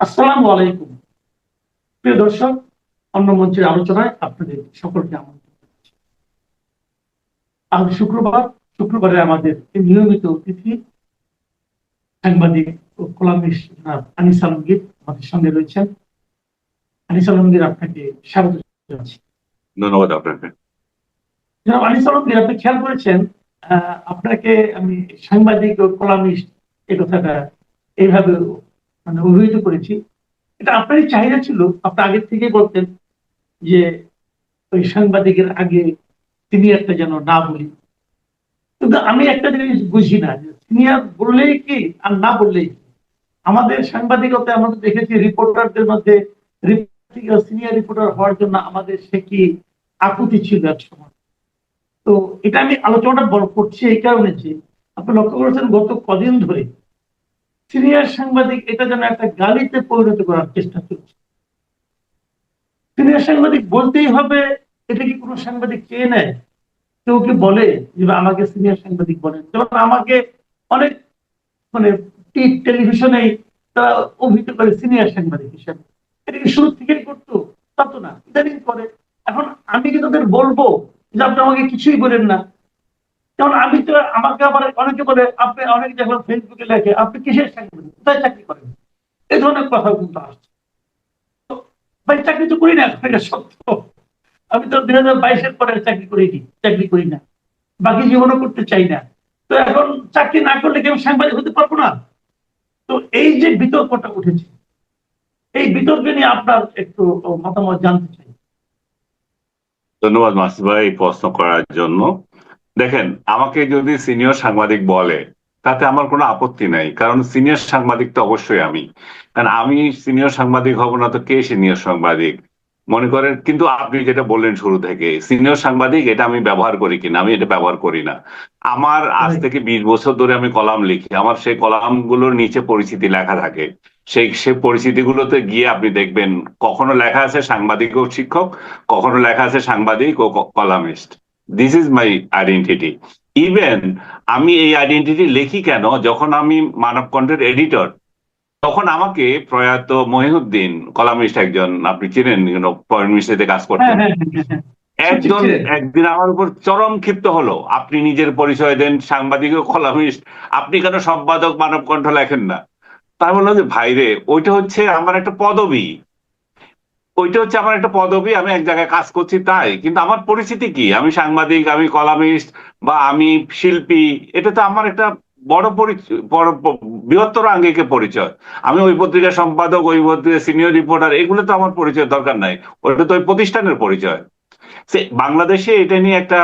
আসসালামু আলাইকুম। প্রিয় দর্শক, অন্য মঞ্চের আলোচনায় আপনাদের সকলকে আমন্ত্রণ জানাচ্ছি। আজ শুক্রবারে আমাদের এই নিয়মিত অতিথি সাংবাদিক ও কলামিস্ট জনাব আনিস আলমগীর আমাদের সঙ্গে রয়েছেন। আনিস আলমগীর, আপনাকে স্বাগত জানাচ্ছি। ধন্যবাদ আপনাকে। জনাব আনিস আলমগীর, আপনি খেয়াল করেছেন আপনাকে আমি সাংবাদিক ও কলামিস্ট এই কথাটা এইভাবে অভিহিত করেছি। এটা আপনারই চাহিদা ছিল, আপনি আগের থেকেই বলতেন যে ওই সাংবাদিকের আগে সিনিয়রটা যেন না বলি। কিন্তু আমি একটা জিনিস বুঝি না, যে সিনিয়র বললেই কি আর না বললেই কি। আমাদের সাংবাদিকতা আমরা দেখেছি রিপোর্টারদের মধ্যে সিনিয়র রিপোর্টার হওয়ার জন্য আমাদের সে কি আকুতি ছিল এক সময়। তো এটা আমি আলোচনাটা বড় করছি এই কারণে যে আপনি লক্ষ্য করেছেন গত কদিন ধরে সিনিয়র সাংবাদিক এটা যেন একটা গালিতে পরিণত করার চেষ্টা চলছে। সিনিয়র সাংবাদিক বলতেই হবে, এটা কি কোনো সাংবাদিক চেয়ে নেয়? কেউ কি বলে যে আমাকে সিনিয়র সাংবাদিক বলেন? যেমন আমাকে অনেক মানে টেলিভিশনে তারা অভিহিত করে সিনিয়র সাংবাদিক হিসেবে। এটা কি শুরু থেকেই করতো? তা তো না, ইদানিং করে। এখন আমি কি তাদের বলবো যে আপনি আমাকে কিছুই বলেন না? যেমন আমি তো, আমাকে আবার অনেকে বলে, আপনি অনেকে যখন ফেসবুকে লেখে আপনি কিসের সাংবাদিক, কোথায় চাকরি করেন, এই ধরনের কথা কিন্তু আসছে। ভাই, চাকরি তো করি না, এটা সত্য। আমি তো 2022-এর পরে চাকরি করি না, বাকি জীবনও করতে চাই না। তো এখন চাকরি না করলে কি আমি সাংবাদিক হতে পারবো না? তো এই যে বিতর্কটা উঠেছে, এই বিতর্কে নিয়ে আপনার একটু মতামত জানতে চাই। ধন্যবাদ মাসুদ ভাই এই প্রশ্ন করার জন্য। দেখেন, আমাকে যদি সিনিয়র সাংবাদিক বলে তাতে আমার কোনো আপত্তি নাই, কারণ সিনিয়র সাংবাদিক তো অবশ্যই আমি। কারণ আমি সিনিয়র সাংবাদিক হব না তো কে সিনিয়র সাংবাদিক? মনে করেন, কিন্তু আপনি যেটা বললেন শুরু থেকে সিনিয়র সাংবাদিক, এটা আমি ব্যবহার করি কিনা, আমি এটা ব্যবহার করি না। আমার আজ থেকে 20 বছর ধরে আমি কলাম লিখি, আমার সেই কলামগুলোর নিচে পরিচিতি লেখা থাকে। সেই পরিচিতিগুলোতে গিয়ে আপনি দেখবেন কখনো লেখা আছে সাংবাদিক ও শিক্ষক, কখনো লেখা আছে সাংবাদিক ও columnist. This is my identity. Even আমি এই আইডেন্টিটি লিখি কেন, যখন আমি মানবকণ্ঠের এডিটর, তখন আমাকে প্রয়াত মহিউদ্দিন, কলামিস্ট একজন, আপনি চিনেন, ফরেন মিনিস্ট্রিতে কাজ হ্যাঁ, করতেন, হ্যাঁ, হ্যাঁ, হ্যাঁ। একজন একদিন আমার উপর চরম ক্ষিপ্ত হলো, আপনি নিজের পরিচয় দেন সাংবাদিক ও কলামিস্ট, আপনি কেন সম্পাদক মানবকণ্ঠ লেখেন না? তাই বললাম যে ভাইরে, ওইটা হচ্ছে আমার একটা পদবি, আমি এক জায়গায় কাজ করছি তাই, কিন্তু আমার পরিচিতি কি? আমি সাংবাদিক, আমি কলামিস্ট, বা আমি শিল্পী। এটা তো আমার একটা বড় পরিচয়, বৃহত্তর আঙ্গিকে পরিচয়। আমি ওই পত্রিকার সম্পাদক, ওই পত্রিকার সিনিয়র রিপোর্টার, এগুলো তো আমার পরিচয় দরকার নাই। ওটা তো ওই প্রতিষ্ঠানের পরিচয়। বাংলাদেশে এটা নিয়ে একটা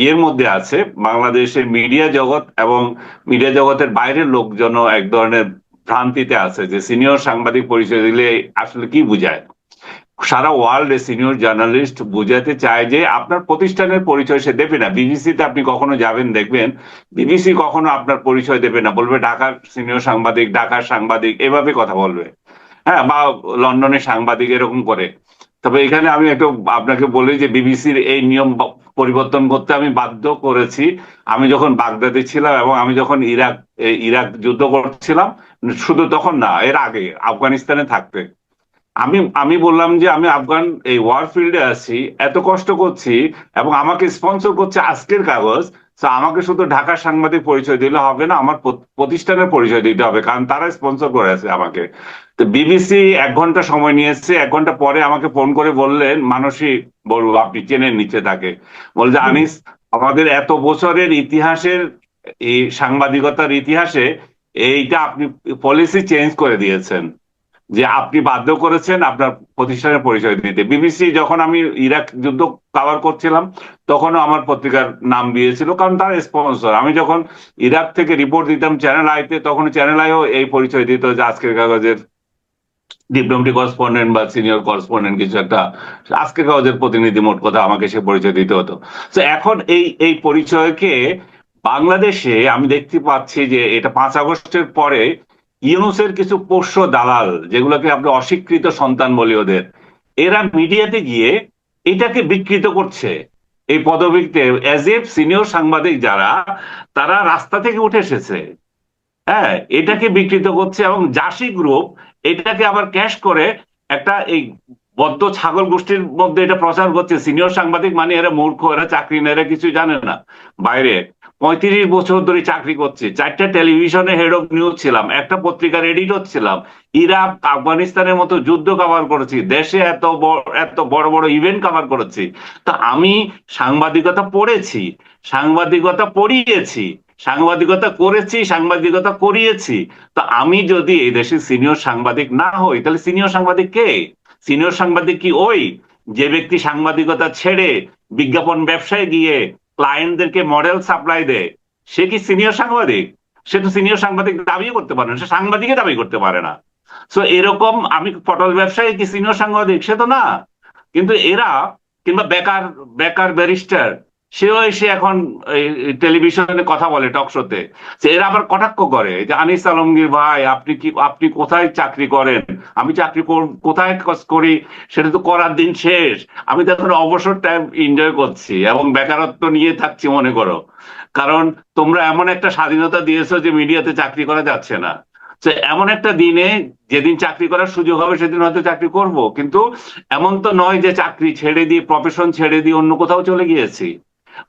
ইয়ের মধ্যে আছে, বাংলাদেশের মিডিয়া জগৎ এবং মিডিয়া জগতের বাইরের লোকজন এক ধরনের ভ্রান্তিতে আছে যে সিনিয়র সাংবাদিক পরিচয় দিলে আসলে কি বুঝায়। সারা ওয়ার্ল্ডে সিনিয়র জার্নালিস্ট বুঝাতে চায় যে আপনার প্রতিষ্ঠানের পরিচয় সে দেবে না। বিবিসিতে আপনি কখনো যাবেন, দেখবেন বিবিসি কখনো আপনার পরিচয় দেবে না, বলবে ঢাকার সিনিয়র সাংবাদিক, ঢাকার সাংবাদিক, এভাবে কথা বলবে। হ্যাঁ, বা লন্ডনের সাংবাদিক, এরকম করে। তবে এখানে আমি একটু আপনাকে বলি যে বিবিসির এই নিয়ম পরিবর্তন করতে আমি বাধ্য করেছি। আমি যখন বাগদাদে ছিলাম এবং আমি যখন ইরাক যুদ্ধ করছিলাম, শুধু তখন না, এর আগে আফগানিস্তানে থাকতে, আমি আমি বললাম যে আমি আফগান এই ওয়ার ফিল্ডে আছি, এত কষ্ট করছি, এবং আমাকে স্পন্সর করছে আজকের কাগজ। তো আমাকে শুধু ঢাকার সাংবাদিক পরিচয় দিলে হবে না, আমার প্রতিষ্ঠানের পরিচয় দিতে হবে, কারণ তারা স্পন্সর করে আছে আমাকে। তো বিবিসি 1 ঘন্টা সময় নিয়েছে, 1 ঘন্টা পরে আমাকে ফোন করে বললেন, মানসী বলবো, আপনি চেনেন নিচে তাকে, বলছে আনিস, আমাদের এত বছরের ইতিহাসের, এই সাংবাদিকতার ইতিহাসে এইটা আপনি পলিসি চেঞ্জ করে দিয়েছেন, যে আপনি বাধ্য করেছেন আপনার প্রতিষ্ঠানের পরিচয় দিতে। বিবিসি যখন আমি ইরাক যুদ্ধ কভার করছিলাম তখনও আমার পত্রিকার নাম দিয়েছিল, কারণ তার স্পন্সর। আমি যখন ইরাক থেকে রিপোর্ট দিতাম চ্যানেল আইতে, তখন চ্যানেল আইও এই পরিচয় দিত যে আজকের কাগজের ডিপ্লোমেটিক করেসপন্ডেন্ট বা সিনিয়র করেসপন্ডেন্ট কিছু একটা, আজকের কাগজের প্রতিনিধি, মোট কথা আমাকে সে পরিচয় দিতে হতো। তো এখন এই পরিচয়কে বাংলাদেশে আমি দেখতে পাচ্ছি যে এটা 5 আগস্টের পরে ইউনুসের কিছু পোষ্য দালাল, যেগুলোকে আমরা অস্বীকৃত সন্তান বলি ওদের, এরা মিডিয়াতে গিয়ে এটাকে বিকৃত করছে। এই পদবিতে অ্যাজ এফ সিনিয়র সাংবাদিক যারা, তারা রাস্তা থেকে উঠে এসেছে। হ্যাঁ, এটাকে বিকৃত করছে, এবং জাসি গ্রুপ এটাকে আবার ক্যাশ করে একটা এই বদ্ধ ছাগল গোষ্ঠীর মধ্যে এটা প্রচার করছে সিনিয়র সাংবাদিক মানে এরা মূর্খ, এরা চাকরি নেই, এরা কিছু জানে না। বাইরে 35 বছর ধরে চাকরি করছি, 4টা টেলিভিশনে হেড অফ নিউজ ছিলাম, একটা পত্রিকার এডিটর ছিলাম, ইরাক আফগানিস্তানের মতো যুদ্ধ কভার করেছি, দেশে এত বড় বড় ইভেন্ট কভার করেছি। তা আমি সাংবাদিকতা পড়েছি, সাংবাদিকতা পড়িয়েছি, সাংবাদিকতা করেছি, সাংবাদিকতা করিয়েছি। তো আমি যদি এই দেশের সিনিয়র সাংবাদিক না হই, তাহলে সিনিয়র সাংবাদিক কে? সিনিয়র সাংবাদিক কি ওই যে ব্যক্তি সাংবাদিকতা ছেড়ে বিজ্ঞাপন ব্যবসায় গিয়ে ক্লায়েন্টদেরকে মডেল সাপ্লাই দেয়? সে কি সিনিয়র সাংবাদিক? সে তো সিনিয়র সাংবাদিক দাবি করতে পারে না, সে সাংবাদিকই দাবি করতে পারে না। সো এরকম আমি পটল ব্যবসায়ী কি সিনিয়র সাংবাদিক? সে তো না। কিন্তু এরা, কিংবা বেকার বেকার ব্যারিস্টার, সেও এসে এখন টেলিভিশনে কথা বলে টক শোতে, এরা আবার কটাক্ষ করে যে আনিস আলমগীর ভাই আপনি কোথায় চাকরি করেন? আমি চাকরি কোথায় করি? সেটা তো করার দিন শেষ, আমি তো এখন অবসর টাইম এনজয় করছি এবং বেকারত্ব নিয়ে থাকছি মনে করো। কারণ তোমরা এমন একটা স্বাধীনতা দিয়েছো যে মিডিয়াতে চাকরি করা যাচ্ছে না। তো এমন একটা দিনে যেদিন চাকরি করার সুযোগ হবে সেদিন হয়তো চাকরি করব, কিন্তু এমন তো নয় যে চাকরি ছেড়ে দিয়ে, প্রফেশন ছেড়ে দিয়ে অন্য কোথাও চলে গিয়েছি,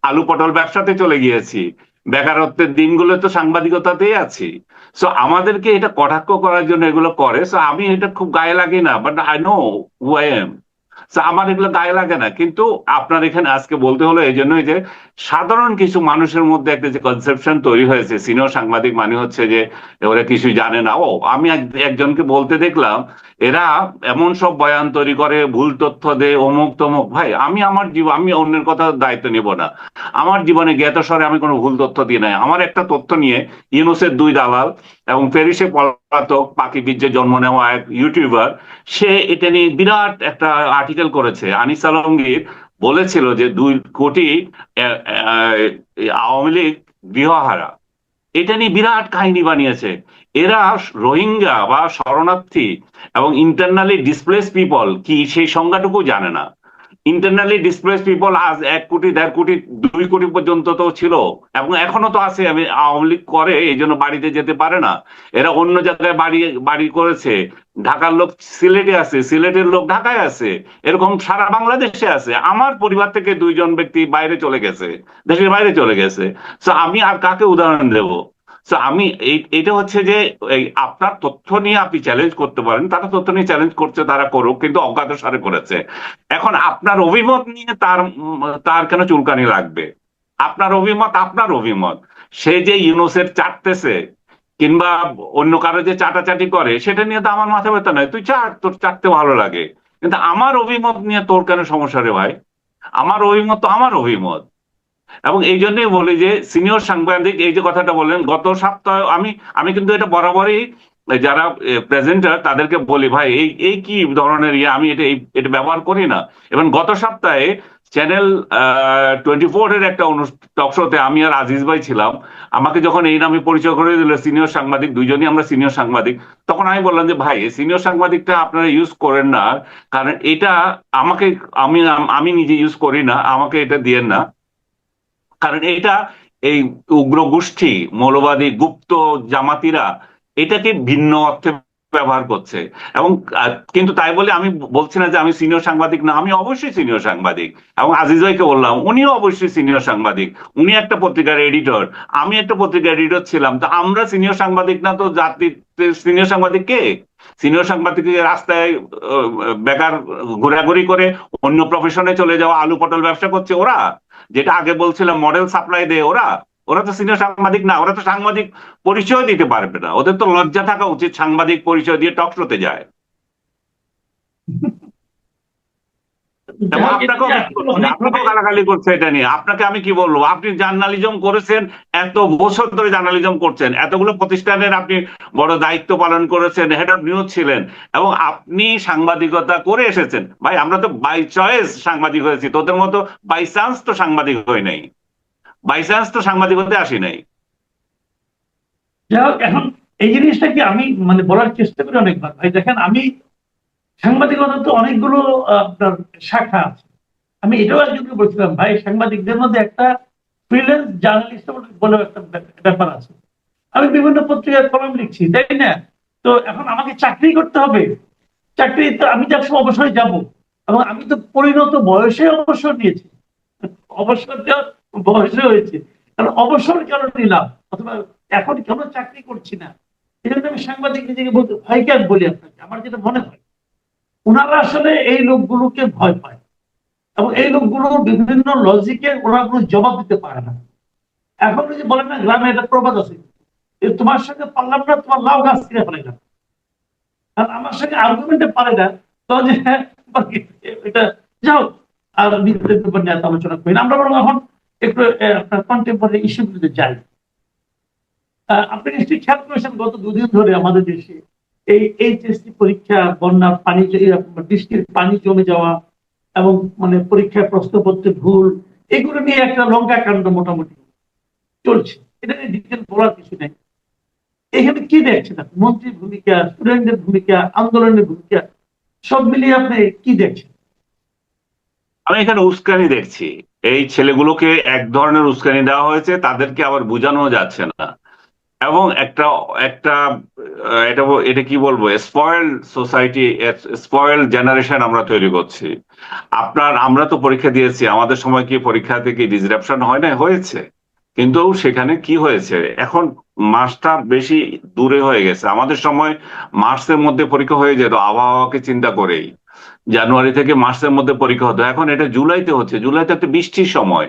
আলু পটল ব্যবসাতে চলে গিয়েছি, বেকারত্বের দিনগুলো তো সাংবাদিকতাতেই আছি। সো আমাদেরকে এটা কটাক্ষ করার জন্য এগুলো করে। সো আমি এটা খুব গায়ে লাগে না, but I know who I am. আমার এগুলো গায়ে লাগে না। কিন্তু আপনার এখানে আজকে বলতে হলো এই জন্যই যে সাধারণ কিছু মানুষের মধ্যে একটা যে কনসেপশন তৈরি হয়েছে সিনিয়র সাংবাদিক মানে হচ্ছে যে ওরা কিছুই জানে না। ও আমি একজনকে বলতে দেখলাম এরা এমন সব বয়ান তৈরি করে, ভুল তথ্য দেয়, অমুক তমুক। ভাই আমি আমার জীবন, আমি অন্যের কথা দায়িত্ব নেব না। আমার জীবনে জ্ঞাতসারে আমি কোনো ভুল তথ্য দিই নাই। আমার একটা তথ্য নিয়ে ইউনুসের 2 দালাল এবং প্যারিসে পলাতক পাখি বীর্যে জন্ম নেওয়া এক ইউটিউবার, সে এটা নিয়ে বিরাট একটা আর্টিকেল করেছে। আনিস আলমগীর বলেছিল যে 2 কোটি আওয়ামী লীগ গৃহহারা, এটা নিয়ে বিরাট কাহিনী বানিয়েছে। এরা রোহিঙ্গা বা শরণার্থী এবং ইন্টারনালি ডিসপ্লেস পিপল কি সেই সংজ্ঞাটুকু জানে না। ইন্টারনালি ডিসপ্লেস পিপল আজ 1 কোটি, 1.5 কোটি, 2 কোটি পর্যন্ত তো ছিল এবং এখনো তো আছে। আমি আওয়ামী লীগ করে এই জন্য বাড়িতে যেতে পারে না, এরা অন্য জায়গায় বাড়ি বাড়ি করেছে। ঢাকার লোক সিলেটে আছে, সিলেটের লোক ঢাকায় আছে, এরকম সারা বাংলাদেশে আছে। আমার পরিবার থেকে 2 জন ব্যক্তি বাইরে চলে গেছে, দেশের বাইরে চলে গেছে। তো আমি আর কাকে উদাহরণ দেব? তো আমি এটা হচ্ছে যে আপনার তথ্য নিয়ে আপনি চ্যালেঞ্জ করতে পারেন, তারা তথ্য নিয়ে চ্যালেঞ্জ করছে, তারা করুক, কিন্তু অজ্ঞাতসারে করেছে। এখন আপনার অভিমত নিয়ে তার কেন চুলকানি লাগবে? আপনার অভিমত আপনার অভিমত। সে যে ইউনুসের চাটতেছে কিংবা অন্য কারো যে চাটাচাটি করে সেটা নিয়ে তো আমার মাথা ব্যথা নাই, তুই চাট, তোর চাটতে ভালো লাগে। কিন্তু আমার অভিমত নিয়ে তোর কেন সমস্যা রে ভাই? আমার অভিমত তো আমার অভিমত। এবং এই জন্যই বলি যে সিনিয়র সাংবাদিক, এই যে কথাটা বললেন গত সপ্তাহে, আমি আমি কিন্তু এটা বরাবরই যারা প্রেজেন্টার তাদেরকে বলি, ভাই এই এই কি ধরনের আমি এটা ব্যবহার করি না। এবং গত সপ্তাহে চ্যানেল 24 এর একটা টক শোতে আমি আর আজিজ ভাই ছিলাম। আমাকে যখন এই নামে পরিচয় করে দিল সিনিয়র সাংবাদিক, 2জনই আমরা সিনিয়র সাংবাদিক, তখন আমি বললাম যে ভাই এই সিনিয়র সাংবাদিকটা আপনারা ইউজ করেন না, কারণ এটা আমাকে, আমি আমি নিজে ইউজ করি না, আমাকে এটা দিয়েন না। কারণ এটা এই উগ্র গোষ্ঠী, মৌলবাদী গুপ্ত জামাতিরা এটাকে ভিন্ন অর্থে ব্যবহার করছে। এবং কিন্তু তাই বলে আমি বলছি না যে আমি সিনিয়র সাংবাদিক না, আমি অবশ্যই সিনিয়র সাংবাদিক। এবং আজিজ ভাইকে বললাম উনিও অবশ্যই সিনিয়র সাংবাদিক, উনি একটা পত্রিকার এডিটর, আমি একটা পত্রিকার এডিটর ছিলাম। তো আমরা সিনিয়র সাংবাদিক না তো জাতির সিনিয়র সাংবাদিক কে? সিনিয়র সাংবাদিক রাস্তায় বেকার ঘোরাঘুরি করে অন্য প্রফেশনে চলে যাওয়া, আলু পটল ব্যবসা করছে ওরা, যেটা আগে বলছিলাম মডেল সাপ্লাই দেয় ওরা। ওরা তো সিনিয়র সাংবাদিক না, ওরা তো সাংবাদিক পরিচয় দিতে পারবে না। ওদের তো লজ্জা থাকা উচিত, সাংবাদিক পরিচয় দিয়ে টক শোতে যায়। এবং আপনাকেও গালাগালি করছে এটা নিয়ে। আপনাকে আমি কি বলবো? আপনি জার্নালিজম করেছেন, এত বছর ধরে জার্নালিজম করছেন, এতগুলো প্রতিষ্ঠানের আপনি বড় দায়িত্ব পালন করেছেন, হেড অফ নিউজ ছিলেন, এবং আপনি সাংবাদিকতা করে এসেছেন। ভাই আমরা তো বাই চয়েস সাংবাদিক হয়েছি, তোদের মতো বাই চান্স তো সাংবাদিক হই নাই, বাই চান্স তো সাংবাদিক হতে আসি নাই। যাই হোক, এখন এই জিনিসটা কি আমি মানে বলার চেষ্টা করি অনেকবার। ভাই দেখেন, আমি সাংবাদিকতা তো অনেকগুলো আপনার শাখা আছে। আমি এটাও একজনকে বলছিলাম, ভাই সাংবাদিকদের মধ্যে একটা ফ্রিল্যান্স জার্নালিস্ট বলে একটা ব্যাপার আছে। আমি বিভিন্ন পত্রিকায় কলম লিখছি, তাই না? তো এখন আমাকে চাকরি করতে হবে, চাকরি তো আমি তো একসময় অবসরে যাব, এবং আমি তো পরিণত বয়সে অবসর নিয়েছি, অবসর দেওয়ার বয়সে হয়েছে, কারণ অবসর কেন নিলাম, অথবা এখন কেন চাকরি করছি না, এই জন্য আমি সাংবাদিক নিজেকে বলতে ভয় কেন বলি আপনাকে, আমার যেটা মনে হয় ওনারা আসলে এই লোকগুলোকে ভয় পায়, এবং এই লোকগুলো বিভিন্ন লজিকে ওরা কোনো জবাব দিতে পারে না। এখন ওই যে বলেন না, গ্রামে একটা প্রবাদ আছে, যে তোমার সঙ্গে পারলাম না, তোমার লাউ গাছ ছিঁড়ে ফেলে গেল। কারণ আমার সঙ্গে আর্গুমেন্টে পারে না, তখন যে এটা যাও, আর বিদ্যুতের ব্যাপার নিয়ে এত আলোচনা করি না। আমরা বরং এখন একটু আপনার কন্টেম্পোরারি ইস্যুগুলোতে যাই। আপনি নিশ্চয়ই খেয়াল করেছেন গত দুদিন ধরে আমাদের দেশে এই এইচএসসি পরীক্ষা, বন্যার পানি, বৃষ্টির পানি জমে যাওয়া, এবং মানে পরীক্ষায় প্রশ্নপত্রে ভুল, এগুলো নিয়ে একটা লঙ্কা কাণ্ড মোটামুটি চলছে। এটা নিয়ে ডিটেল বলার কিছু নেই। এখানে কি দেখছেন আপনি, মন্ত্রীর ভূমিকা, স্টুডেন্টদের ভূমিকা, আন্দোলনের ভূমিকা, সব মিলিয়ে আপনি কি দেখছেন? আমি এখানে উস্কানি দেখছি। এই ছেলেগুলোকে এক ধরনের উস্কানি দেওয়া হয়েছে, তাদেরকে আবার বোঝানো যাচ্ছে না। এবং একটা একটা এটা এটা কি বলবো, স্পয়েল সোসাইটি, স্পয়েল জেনারেশন আমরা তৈরি করছি। আমরা তো পরীক্ষা দিয়েছি, আমাদের সময় কি পরীক্ষা থেকে ডিসরাপশন হয় না? হয়েছে। কিন্তু সেখানে কি হয়েছে, এখন মাসটা বেশি দূরে হয়ে গেছে। আমাদের সময় মার্চের মধ্যে পরীক্ষা হয়ে যেত, আবহাওয়াকে চিন্তা করেই। জানুয়ারি থেকে মার্চের মধ্যে পরীক্ষা হতো, এখন এটা জুলাইতে হচ্ছে। জুলাইতে একটা বৃষ্টির সময়।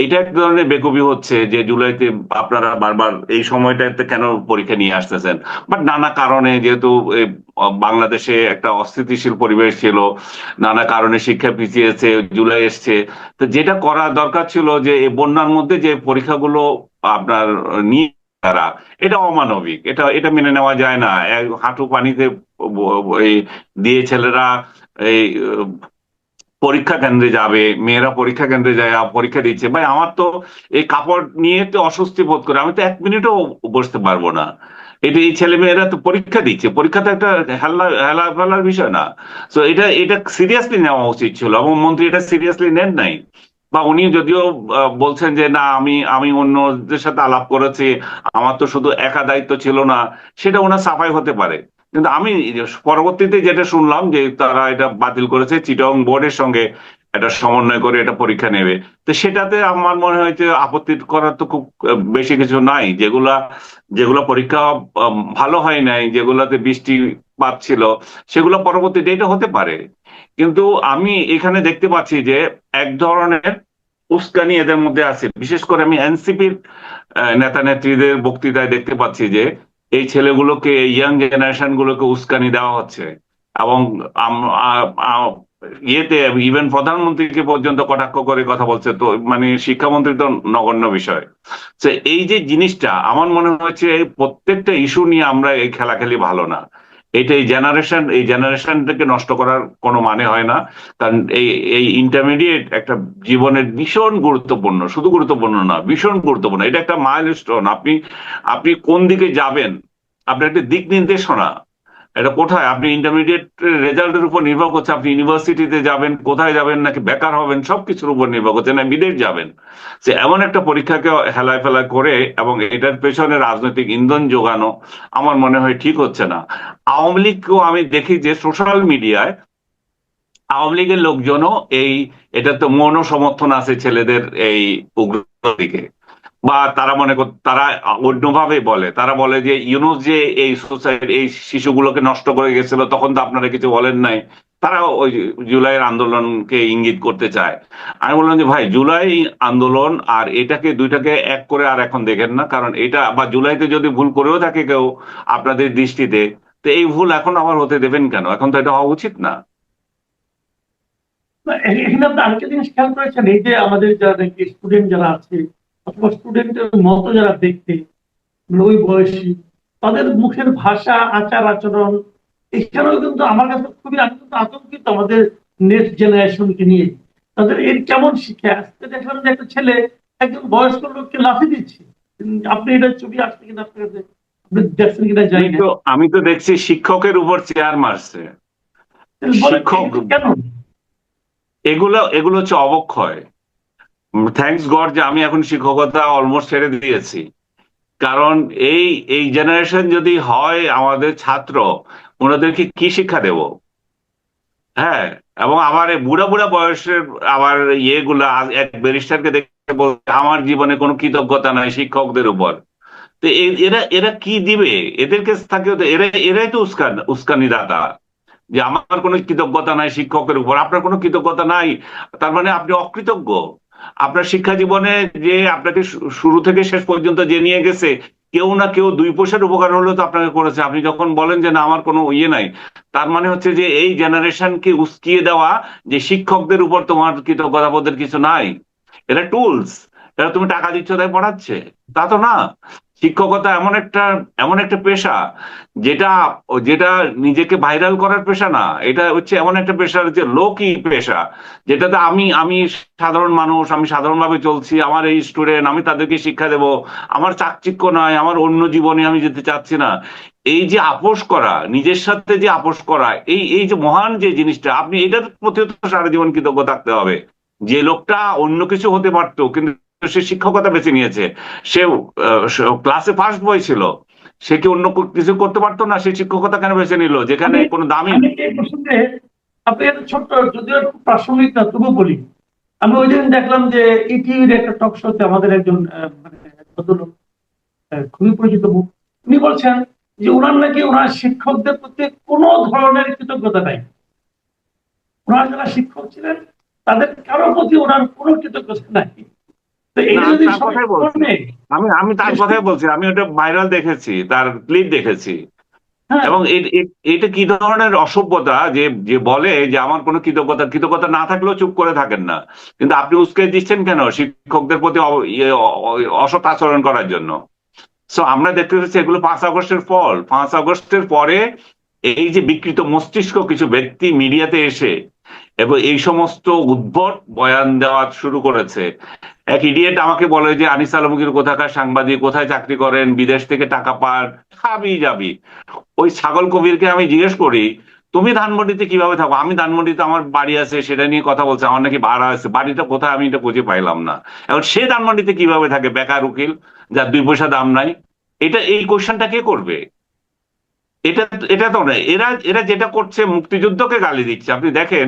এটা এক ধরনের বেকুবি হচ্ছে যে জুলাইতে আপনারা বারবার এই সময়টাতে কেন পরীক্ষা নিয়ে আসতেছেন। বাট নানা কারণে, যেহেতু বাংলাদেশে একটা অস্থিতিশীল পরিবেশ ছিল, নানা কারণে শিক্ষা পিছিয়েছে, জুলাই এসছে। তো যেটা করা দরকার ছিল যে এই বন্যার মধ্যে যে পরীক্ষাগুলো আপনার নিয়ে, তারা, এটা অমানবিক, এটা এটা মেনে নেওয়া যায় না। হাঁটু পানিতে এই দিয়ে ছেলেরা এই পরীক্ষা কেন্দ্রে যাবে, মেয়েরা পরীক্ষা কেন্দ্রে যায়, পরীক্ষা দিচ্ছে। ভাই, আমার তো এই কাপড় নিয়ে তো অস্বস্তি বোধ করে, আমি তো এক মিনিটও বসতে পারবো না। এটা এই ছেলে মেয়েরা তো পরীক্ষা দিচ্ছে, পরীক্ষা তো একটা হেলা হেলা ফেলার বিষয় না। তো এটা এটা সিরিয়াসলি নেওয়া উচিত ছিল, এবং মন্ত্রী এটা সিরিয়াসলি নেন নাই। বা উনি যদিও বলছেন যে না, আমি আমি অন্যদের সাথে আলাপ করেছি, আমার তো শুধু একা দায়িত্ব ছিল না, সেটা ওনার সাফাই হতে পারে। কিন্তু আমি পরবর্তীতে যেটা শুনলাম যে তারা এটা বাতিল করেছে, চিটং বোর্ডের সঙ্গে এটা সমন্বয় করে এটা পরীক্ষা নেবে। তো সেটাতে আমার মনে হয় যে আপত্তি করার তো খুব বেশি কিছু নাই। যেগুলা যেগুলা পরীক্ষা ভালো হয় নাই, যেগুলাতে বৃষ্টিপাত ছিল, সেগুলো পরবর্তীতে এটা হতে পারে। কিন্তু আমি এখানে দেখতে পাচ্ছি যে এক ধরনের উস্কানি এদের মধ্যে আছে। বিশেষ করে আমি এনসিপির নেতা নেত্রীদের বক্তৃতায় দেখতে পাচ্ছি যে এই ছেলেগুলোকে, ইয়াং জেনারেশন গুলোকে উস্কানি দেওয়া হচ্ছে। এবং ইয়েতে ইভেন প্রধানমন্ত্রীকে পর্যন্ত কটাক্ষ করে কথা বলছে। তো মানে শিক্ষামন্ত্রী তো নগণ্য বিষয়। তো এই যে জিনিসটা, আমার মনে হচ্ছে প্রত্যেকটা ইস্যু নিয়ে আমরা এই খেলাখেলি ভালো না। এটা এই জেনারেশনটাকে নষ্ট করার কোনো মানে হয় না। কারণ এই এই ইন্টারমিডিয়েট একটা জীবনের ভীষণ গুরুত্বপূর্ণ, শুধু গুরুত্বপূর্ণ না, ভীষণ গুরুত্বপূর্ণ। এটা একটা মাইলস্টোন। আপনি আপনি কোন দিকে যাবেন, আপনার একটা দিক নির্দেশনা। এটা কোথায়, আপনি ইন্টারমিডিয়েট রেজাল্টের উপর নির্ভর করছে আপনি ইউনিভার্সিটিতে যাবেন, কোথায় যাবেন, নাকি বেকার হবেন, সবকিছুর উপর নির্ভর করছে, না বিদেশ যাবেন। যে এমন একটা পরীক্ষাকে হেলায় ফেলায় করে এবং এটার পেছনে রাজনৈতিক ইন্ধন যোগানো আমার মনে হয় ঠিক হচ্ছে না। আওয়ামী লীগকেও আমি দেখি যে সোশ্যাল মিডিয়ায় আওয়ামী লীগের লোকজনও এটা তো মৌন সমর্থন আছে ছেলেদের এই উগ্র দিকে। বা তারা তারা অন্যভাবে বলে, তারা বলে যে ইউনুস যে এই সোসাইটি, এই শিশুগুলোকে নষ্ট করে গেছিল, তখন তো আপনারা কিছু বলেন নাই। তারা ওই জুলাইয়ের আন্দোলনকে ইঙ্গিত করতে চায়। আমি বললাম যে ভাই, জুলাই আন্দোলন আর এটাকে, দুইটাকে এক করে আর এখন দেখেন না। কারণ এটা, বা জুলাইতে যদি ভুল করেও থাকে কেউ আপনাদের দৃষ্টিতে, তো এই ভুল এখন আবার হতে দেবেন কেন? এখন তো এটা হওয়া উচিত না। এখানে আপনি আরেকটা জিনিস খেয়াল করেছেন, এই যে আমাদের যারা নাকি স্টুডেন্ট যারা আছে, অথবা স্টুডেন্টের মতো যারা দেখতে, মানে ওই বয়সী, তাদের মুখের ভাষা, আচার আচরণ, এখানেও কিন্তু আমার কাছে খুবই, আমি কিন্তু আতঙ্কিত আমাদের নেক্সট জেনারেশনকে নিয়ে। তাদের এর কেমন শিক্ষা, আজকে দেখলাম যে একটা ছেলে একজন বয়স্ক লোককে লাফি দিচ্ছে। আপনি এটা ছবি আসছে কিনা আপনার কাছে, আপনি দেখছেন কিনা জানি না। আমি তো দেখছি শিক্ষকের উপর চেয়ার মারছে। বলেন শিক্ষক, এগুলো কেন? এগুলো এগুলো হচ্ছে অবক্ষয়। থ্যাঙ্কস গড যে আমি এখন শিক্ষকতা অলমোস্ট ছেড়ে দিয়েছি। কারণ এই এই জেনারেশন যদি হয় আমাদের ছাত্র, ওনাদেরকে কি শিক্ষা দেব? হ্যাঁ, এবং আমার এই বুড়া বুড়া বয়সের আমার ইয়েগুলা এক ব্যারিস্টারকে দেখে বলছে আমার জীবনে কোনো কৃতজ্ঞতা নাই শিক্ষকদের উপর। তো এরা এরা কি দিবে? এদের কাছে থাকে তো এরাই তো উস্কানি দাতা, যে আমার কোনো কৃতজ্ঞতা নাই শিক্ষকের উপর। আপনার কোনো কৃতজ্ঞতা নাই, তার মানে আপনি অকৃতজ্ঞ। আপনার শিক্ষা জীবনে যে আপনাকে শুরু থেকে শেষ পর্যন্ত যে নিয়ে গেছে, কেউ না কেউ 2 পয়সার উপকার হলেও তো আপনাকে করেছে। আপনি যখন বলেন যে না আমার কোনো ইয়ে নাই, তার মানে হচ্ছে যে এই জেনারেশনকে উস্কিয়ে দেওয়া যে শিক্ষকদের উপর তোমার কৃতজ্ঞতা বোধের কিছু নাই। এরা টুলস, এরা তুমি টাকা দিচ্ছ তাই পড়াচ্ছে, তা তো না। শিক্ষকতা এমন একটা পেশা, যেটা যেটা নিজেকে ভাইরাল করার পেশা না, এটা হচ্ছে এমন একটা পেশা যে লোকই পেশা, যেটাতে আমি সাধারণ মানুষ, আমি সাধারণভাবে চলছি, আমার এই স্টুডেন্ট, আমি তাদেরকে শিক্ষা দেব। আমার চাকচিক্য নয়, আমার অন্য জীবনে আমি যেতে চাচ্ছি না। এই যে আপোষ করা, নিজের সাথে যে আপোষ করা, এই এই যে মহান যে জিনিসটা, আপনি এটার প্রতি তো সারা জীবন কৃতজ্ঞ থাকতে হবে। যে লোকটা অন্য কিছু হতে পারতো কিন্তু সে শিক্ষকতা বেছে নিয়েছে, সে ক্লাসে ফার্স্ট বয় ছিল, সে কি অন্য কিছু করতে পারতো না? সে শিক্ষকতা কেন বেছে নিল, যেখানে আমি কোনো দামই আমি নেই? এই প্রসঙ্গে আপনি একটা ছোট্ট, যদিও একটু প্রাসঙ্গিক না তবু বলি। আমি ওই দিন দেখলাম যে ইটিভির একটা টক শোতে আমাদের একজন মানে ভদ্রলোক, খুবই পরিচিত মুখ, উনি বলছেন যে ওনার নাকি ওনার শিক্ষকদের প্রতি কোনো ধরনের কৃতজ্ঞতা নাই। ওনার যারা শিক্ষক ছিলেন তাদের কারোর প্রতি ওনার কোনো কৃতজ্ঞতা নাই। তো না, এটা আমি যদি তার সবাই কথাই বলছি। শোনে, আমি আমি তার কথাই বলছি, আমি ওটা ভাইরাল দেখেছি, তার ক্লিপ দেখেছি। হ্যাঁ, এবং এটা কি ধরনের অসভ্যতা, যে যে বলে যে আমার কোনো কৃতজ্ঞতা কৃতজ্ঞতা না থাকলেও চুপ করে থাকেন না, কিন্তু আপনি উস্কে দিচ্ছেন কেন শিক্ষকদের প্রতি অসৎ আচরণ করার জন্য? সো আমরা দেখতে পাচ্ছি এগুলো 5 আগস্টের ফল। 5 আগস্টের পরে এই যে বিকৃত মস্তিষ্ক কিছু ব্যক্তি মিডিয়াতে এসে এবং এই সমস্ত উদ্ভট বয়ান দেওয়া শুরু করেছে। এক ইডিয়েট আমাকে বলে যে আনিস আলমগীর কোথাকার সাংবাদিক, কোথায় চাকরি করেন, বিদেশ থেকে টাকা পান, খাবি যাবি। ওই ছাগল কবিরকে আমি জিজ্ঞেস করি তুমি ধানমন্ডিতে কিভাবে থাকো? আমি ধানমন্ডিতে আমার বাড়ি আছে, সেটা নিয়ে কথা বলছে, আমার নাকি ভাড়া আছে, বাড়িটা কোথায় আমি এটা খুঁজে পাইলাম না। এখন সে ধানমন্ডিতে কিভাবে থাকে, বেকার উকিল, যার 2 পয়সা দাম নাই? এই কোশ্চেনটা কে করবে? এটা এটা তো নয়। এরা এরা যেটা করছে, মুক্তিযুদ্ধকে গালি দিচ্ছে। আপনি দেখেন,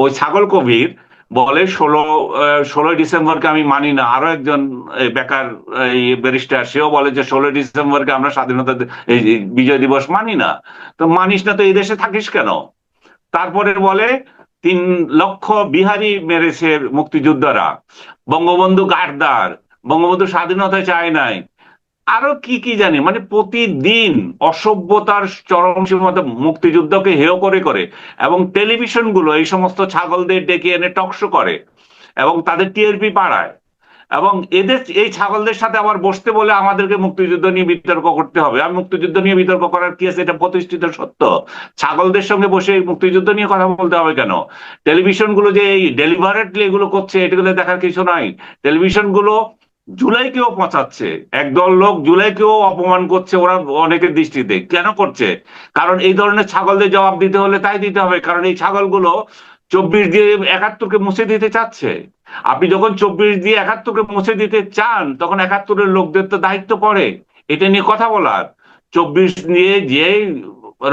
ওই ছাগল কবির বলে 16ই ডিসেম্বরকে আমি মানি না। আরো একজন বেকার ব্যারিস্টার, সেও বলে যে 16ই ডিসেম্বরকে আমরা স্বাধীনতা এই বিজয় দিবস মানি না। তো মানিস না তো এই দেশে থাকিস কেন? তারপরে বলে 3 লক্ষ বিহারি মেরেছে মুক্তিযোদ্ধারা, বঙ্গবন্ধু গাদ্দার, বঙ্গবন্ধু স্বাধীনতা চায় নাই, আরো কি কি জানি। মানে প্রতিদিন অসভ্যতার চরম সীমাতে মুক্তিযুদ্ধকে হেয় করে করে, এবং টেলিভিশন গুলো এই সমস্ত ছাগলদের ডেকে এনে টকশো করে এবং তাদের টিআরপি বাড়ায়। এবং এদের এই ছাগলদের সাথে আবার বসতে বলে আমাদেরকে মুক্তিযুদ্ধ নিয়ে বিতর্ক করতে হবে। আমি মুক্তিযুদ্ধ নিয়ে বিতর্ক করার কি আছে? এটা প্রতিষ্ঠিত সত্য। ছাগলদের সঙ্গে বসে এই মুক্তিযুদ্ধ নিয়ে কথা বলতে হবে কেন? টেলিভিশন গুলো যে এই ডেলিভারেটলি এগুলো করছে, এগুলো দেখার কিছু নাই। টেলিভিশন গুলো জুলাইকেও পচাচ্ছে, একদল লোক জুলাইকেও অপমান করছে, ওরা অনেকের দৃষ্টিতে কেন করছে? কারণ এই ধরনের ছাগলদের জবাব দিতে হলে তাই দিতে হবে, কারণ এই ছাগলগুলো 24 দিয়ে 71কে মুছে দিতে চাচ্ছে। আপনি যখন 24 দিয়ে 71কে মুছে দিতে চান, তখন 71-এর লোকদের তো দায়িত্ব পড়ে এটা নিয়ে কথা বলার। 24 নিয়ে যে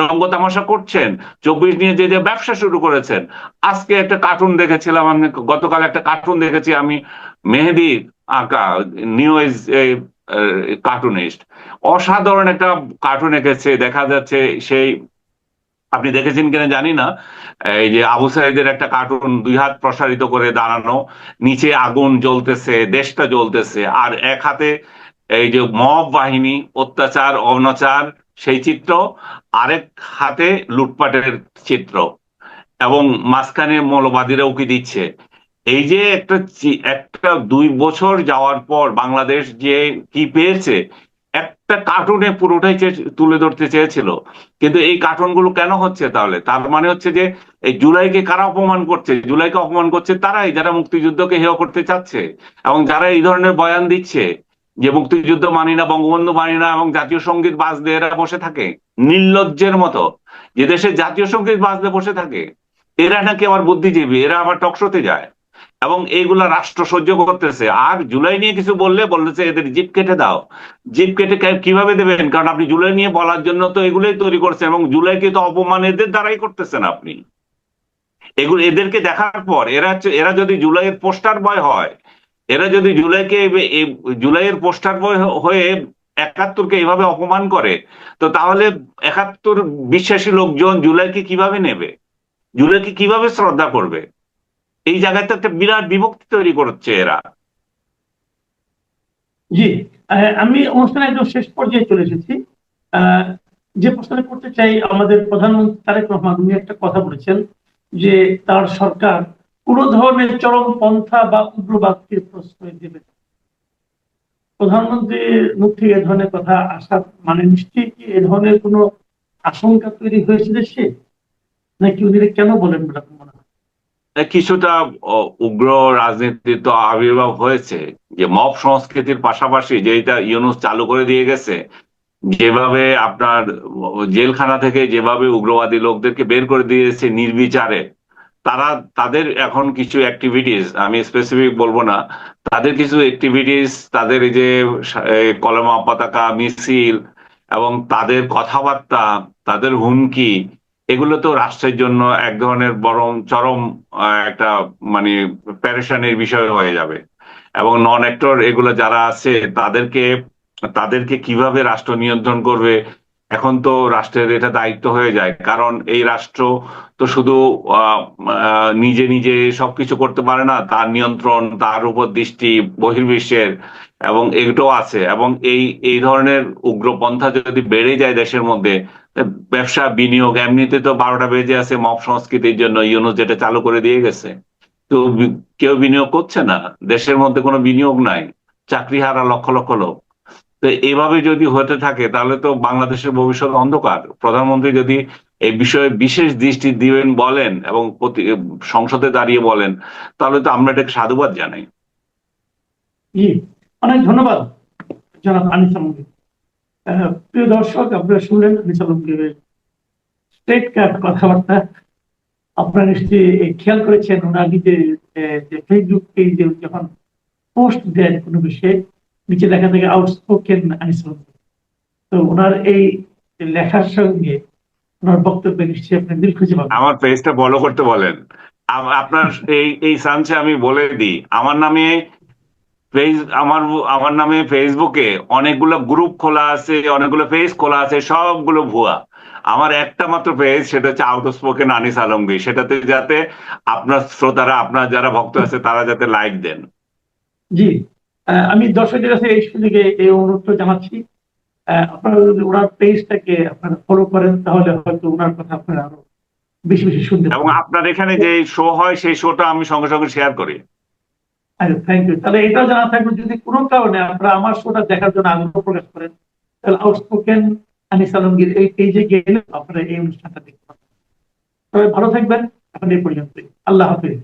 রঙ্গ তামাশা করছেন, 24 নিয়ে যে যে ব্যবসা শুরু করেছেন। আজকে একটা কার্টুন দেখেছিলাম আমি, গতকাল একটা কার্টুন দেখেছি আমি, মেহেদি আঁকা, নিউ এজ কার্টুনিস্ট, অসাধারণ একটা কার্টুন এঁকেছে। দেখা যাচ্ছে সেই, আপনি দেখেছেন কিনা জানি না, এই যে আবু সাইদের একটা কার্টুন, 2 হাত প্রসারিত করে দাঁড়ানো, নিচে আগুন জ্বলতেছে, দেশটা জ্বলতেছে, আর এক হাতে এই যে মব বাহিনী অত্যাচার অনাচার সেই চিত্র, আরেক হাতে লুটপাটের চিত্র, এবং মাঝখানে মৌলবাদীরা উকি দিচ্ছে। এই যে একটা 2 বছর যাওয়ার পর বাংলাদেশ যে কি পেয়েছে, একটা কার্টুনে পুরোটাই তুলে ধরতে চেয়েছিল। কিন্তু এই কার্টুনগুলো কেন হচ্ছে তাহলে? তার মানে হচ্ছে যে এই জুলাইকে কারা অপমান করছে? জুলাইকে অপমান করছে তারাই, যারা মুক্তিযুদ্ধকে হেয় করতে চাচ্ছে এবং যারা এই ধরনের বয়ান দিচ্ছে যে মুক্তিযুদ্ধ মানি না, বঙ্গবন্ধু মানি না, এবং জাতীয় সঙ্গীত বাজতে এরা বসে থাকে নির্লজ্জের মতো। যে দেশে জাতীয় সঙ্গীত বাজতে বসে থাকে, এরা নাকি আবার বুদ্ধিজীবী, এরা আবার টকশোতে যায়। এবং এইগুলা রাষ্ট্র সহ্য করতেছে। আর জুলাই নিয়ে কিছু বললে বলতেছে এদের জিপ কেটে দাও। জিপ কেটে কিভাবে দেবেন? কারণ আপনি জুলাই নিয়ে বলার জন্য তো এগুলোই তৈরি করছেন, এবং জুলাইকে তো অপমান এদের দ্বারাই করতেছেন আপনি। এগুলো এদেরকে দেখার পর এরা যদি জুলাইয়ের পোস্টার বয় হয়, এরা যদি জুলাইয়ের পোস্টার বয় হয়ে একাত্তরকে এইভাবে অপমান করে, তো তাহলে একাত্তর বিশ্বাসী লোকজন জুলাইকে কিভাবে নেবে? জুলাইকে কিভাবে শ্রদ্ধা করবে? এই জায়গায় তো একটা বিরাট বিভক্তি তৈরি করছে এরা। জি, আমি অনুষ্ঠানে একদম শেষ পর্যায়ে চলে এসেছি। আহ, যে প্রশ্নটা করতে চাই, আমাদের প্রধানমন্ত্রী তারেক রহমান উনি একটা কথা বলেছেন যে তার সরকার কোনো ধরনের চরম পন্থা বা উগ্রবাদকে প্রশ্রয় দেবে না। প্রধানমন্ত্রীর মুখ থেকে এ ধরনের কথা আসা মানে নিশ্চয়ই কি এ ধরনের কোনো আশঙ্কা তৈরি হয়েছে দেশে, নাকি উনি এটা কেন বলেন বলে আপনার মনে হয়? কিছুটা উগ্র রাজনীতির তো আবির্ভাব হয়েছে, যে মব সংস্কৃতির পাশাপাশি যেটা ইউনূস চালু করে দিয়ে গেছে, যেভাবে আপনার জেলখানা থেকে যেভাবে উগ্রবাদী লোকদেরকে বের করে দিয়েছে নির্বিচারে, তারা তাদের এখন কিছু অ্যাক্টিভিটিস, আমি স্পেসিফিক বলবো না, তাদের কিছু অ্যাক্টিভিটিস, তাদের এই যে কলমা পতাকা মিছিল এবং তাদের কথাবার্তা, তাদের হুমকি, এগুলো তো রাষ্ট্রের জন্য এক ধরনের বরং চরম একটা মানে প্যারেশানির বিষয় হয়ে যাবে। এবং নন অ্যাক্টর এগুলো যারা আছে তাদেরকে তাদেরকে কিভাবে রাষ্ট্র নিয়ন্ত্রণ করবে, এখন তো রাষ্ট্রের এটা দায়িত্ব হয়ে যায়। কারণ এই রাষ্ট্র তো শুধু আহ, নিজে নিজে সবকিছু করতে পারে না, তার নিয়ন্ত্রণ, তার উপর দৃষ্টি বহির্বিশ্বের এবং এগুলো আছে। এবং এই এই ধরনের উগ্রপন্থা যদি বেড়ে যায় দেশের মধ্যে, ব্যবসা বিনিয়োগ এমনিতে তো 12টা বেজে আছে মব সংস্কৃতির জন্য, ইউনূস যেটা চালু করে দিয়ে গেছে। তো কেউ বিনিয়োগ করছে না, দেশের মধ্যে কোনো বিনিয়োগ নাই, চাকরি হারা লক্ষ লক্ষ লোক। তো এইভাবে যদি হতে থাকে তাহলে তো বাংলাদেশের ভবিষ্যৎ অন্ধকার। প্রধানমন্ত্রী যদি এই বিষয়ে বিশেষ দৃষ্টি দিবেন বলেন এবং সংসদে দাঁড়িয়ে বলেন, তাহলে তো আমরা এটাকে সাধুবাদ জানাই। জি, অনেক ধন্যবাদ জনাব আনিস আলমগীর। প্রিয় দর্শক, আপনারা শুনলেন আনিস আলমগীরের স্ট্রেট কাট কথাবার্তা। আপনারা নিশ্চয়ই খেয়াল করেছেন ওনার নিজের যে ফেসবুক পেজে যখন পোস্ট দেন কোনো বিষয়ে, নিচে লেখা থাকে আউটস্পোকেন আনিস আলমগীর। তো ওনার এই লেখার সঙ্গে ওনার বক্তব্যে নিশ্চয়ই আপনি মিল খুঁজে পাবেন। আমার পেজটা ফলো করতে বলেন। আপনার এই সানসে আমি বলে দিই, আমার নামে পেজ আমার আমার নামে ফেসবুকে অনেকগুলো গ্রুপ খোলা আছে, অনেকগুলো পেজ খোলা আছে, সবগুলো ভুয়া। আমার একটা মাত্র পেজ, সেটা হচ্ছে আউটস্পোকেন আনিস আলমগীর। সেটাতে যাতে আপনার শ্রোতারা, আপনার যারা ভক্ত আছে তারা যাতে লাইক দেন। জি, আমি দর্শকদের কাছে এই সুযোগে এই অনুরোধ জানাচ্ছি, আপনারা যদি ওনার পেজটাকে আপনারা ফলো করেন তাহলে হয়তো ওনার কথা আপনারা আরো বেশি বেশি শুনতে এবং পাবেন। আপনার এখানে যে শো হয় সেই শোটা আমি সঙ্গে সঙ্গে শেয়ার করি। আচ্ছা, থ্যাংক ইউ। তাহলে এটাও জানা থাকবে, যদি কোনো কারণে আপনারা আমার শোটা দেখার জন্য আগ্রহ প্রকাশ করেন, তাহলে আউটস্পোকেন আনিস আলমগীর এই পেজে গেলে আপনারা এই অনুষ্ঠানটা দেখতে পাবেন। তবে ভালো থাকবেন, এখন এই পর্যন্তই। আল্লাহ হাফিজ।